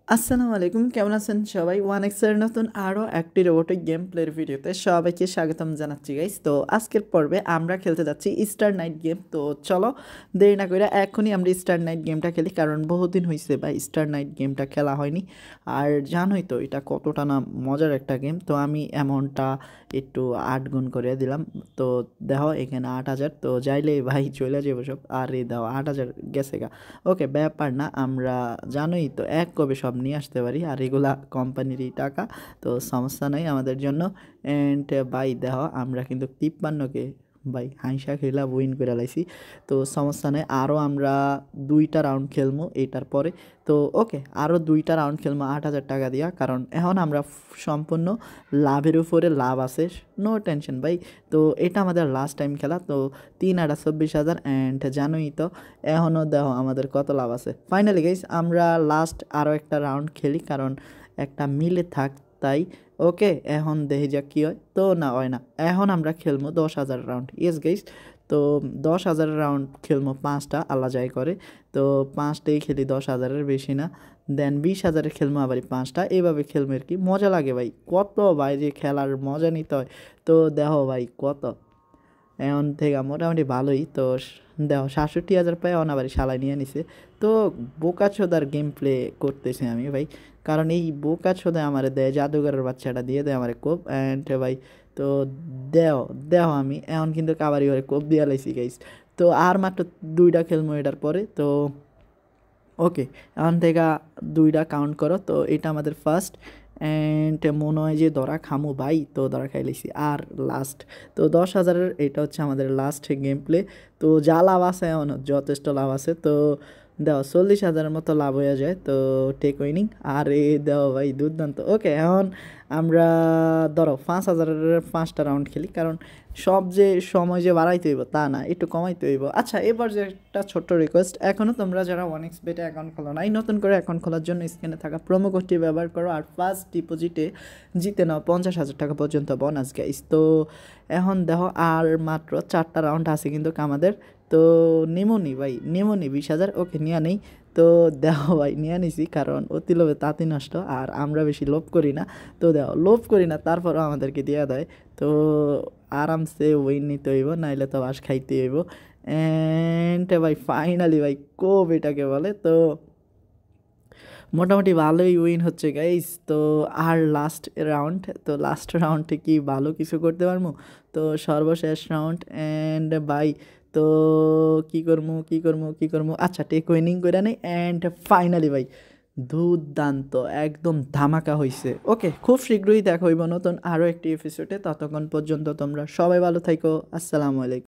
আসসালামু আলাইকুম, কেমন আছেন সবাই? ওয়ান এক্সের নতুন আরও একটি রোবোটিক গেম প্লের ভিডিওতে সবাইকে স্বাগতম জানাচ্ছি গাইস। তো আজকের পর্বে আমরা খেলতে যাচ্ছি স্টার নাইট গেম। তো চলো দেরি না করে এখনই আমরা স্টার নাইট গেমটা খেলি, কারণ বহুদিন হয়েছে ভাই স্টার নাইট গেমটা খেলা হয়নি। আর জানোই তো এটা কতটা না মজার একটা গেম। তো আমি অ্যামাউন্টটা একটু 8 গুণ করে দিলাম। তো দেখো এখানে 8,000, তো যাইলে ভাই চলে যাবো সব। আর এই দেখো 8,000 গেছে গা। ওকে, ব্যাপার না, আমরা জানোই তো এক কবে সব নিয়ে আসতে পারি, আর এগুলা কোম্পানিরই টাকা, তো সমস্যা নাই আমাদের জন্য। অ্যান্ড বাই দেহ আমরা কিন্তু 53কে ভাই হাইসা খেলা উইন করে লাইছি। তো সমস্যা নেই, আরও আমরা 2টা রাউন্ড খেলবো এটার পরে। তো ওকে, আরও 2টা রাউন্ড খেলবো 8,000 টাকা দিয়া, কারণ এখন আমরা সম্পূর্ণ লাভের উপরে লাভ আছে, নো টেনশন ভাই। তো এটা আমাদের লাস্ট টাইম খেলা। তো 3,24,000, অ্যান্ড জানোই তো এখনও দেখো আমাদের কত লাভ আছে। ফাইনালি গাইস আমরা লাস্ট আরও একটা রাউন্ড খেলি, কারণ একটা মিলে থাক তাই। ওকে, এখন দেখি যা কী হয়। তো না হয় না, এখন আমরা খেলবো 10,000 রাউন্ড। ইয়েস গাইস, তো 10,000 রাউন্ড খেলবো 5টা, আল্লাহ যাই করে। তো 5টাই খেলি, 10,000-এর বেশি না। দেন 20,000-এর খেলবো আবার 5টা, এইভাবে খেলবো আর কি। মজা লাগে ভাই, কত ভাই যে খেলার মজা নিতে হয়। তো দেখো ভাই কত এখন থেকে মোটামুটি ভালোই। তো দেখো 67,000 পায় অনাবারি শালায় নিয়ে নিছে। তো বোকা ছোদার গেম প্লে করতেছি আমি ভাই, কারণ এই বোকা ছোদা আমার দেয়, জাদুঘরের বাচ্চাটা দিয়ে দেয় আমার কোপ। অ্যান্ড ভাই তো দেও দেও আমি এখন কিন্তু কাবারি করে কোপ দিয়ে লাইছি গাইস। তো আর মাত্র 2টা খেলবো এটার পরে। তো ওকে, এখন থেকে 2টা কাউন্ট করো। তো এটা আমাদের ফার্স্ট, অ্যান্ড মনে হয় যে ধরা খামু ভাই। তো ধরা খাই লাইছি আর লাস্ট। তো 10,000-এর এটা হচ্ছে আমাদের লাস্ট গেম প্লে। তো যা লাভ আছে এখন যথেষ্ট লাভ আছে। তো দেও 40,000-এর মতো লাভ হয়ে যায়। তো টেক উইনিং আর এ দেও ভাই দুর্দান্ত। ওকে, এখন আমরা ধরো 5,000-এর 5টা রাউন্ড খেলি, কারণ সব যে সময় যে বাড়াইতে হইব তা না, একটু কমাইতে হইব। আচ্ছা, এবার যে একটা ছোট্ট রিকোয়েস্ট, এখনও তোমরা যারা 1xbet অ্যাকাউন্ট খোলো নাই, নতুন করে অ্যাকাউন্ট খোলার জন্য স্ক্রিনে থাকা প্রোমো কোডটি ব্যবহার করো, আর ফার্স্ট ডিপোজিটে জিতে নাও 50,000 টাকা পর্যন্ত বোনাস গাইস। তো এখন দেখো আর মাত্র 4টা রাউন্ড আছে কিন্তু আমাদের। তো নিমোনি ভাই, নিমোনি 20,000। ওকে, নিয়ে নেই। তো দেখো ভাই নিয়ে নিছি, কারণ অতি লোভে তাঁতি নষ্ট, আর আমরা বেশি লোভ করি না। তো দেখো লোভ করি না, তারপরও আমাদেরকে দেওয়া দেয়। তো আরামসে উইন নিতে হইব, নাইলে তো বাস খাইতে হইব। অ্যান্ড ভাই ফাইনালি ভাই কোপ এটাকে বলে। তো মোটামুটি ভালোই উইন হচ্ছে গাইস। তো আর লাস্ট রাউন্ড, তো লাস্ট রাউন্ডে কি ভালো কিছু করতে পারবো? তো সর্বশেষ রাউন্ড, অ্যান্ড বাই তো কি করবো, আচ্ছা টেক উইনিং করে নেই। অ্যান্ড ফাইনালি ভাই দুর্দান্ত একদম ধামাকা হয়েছে। ওকে, খুব শীঘ্রই দেখা হইব নতুন আরও একটি এপিসোডে। ততক্ষণ পর্যন্ত তোমরা সবাই ভালো থাকো। আসসালামু আলাইকুম।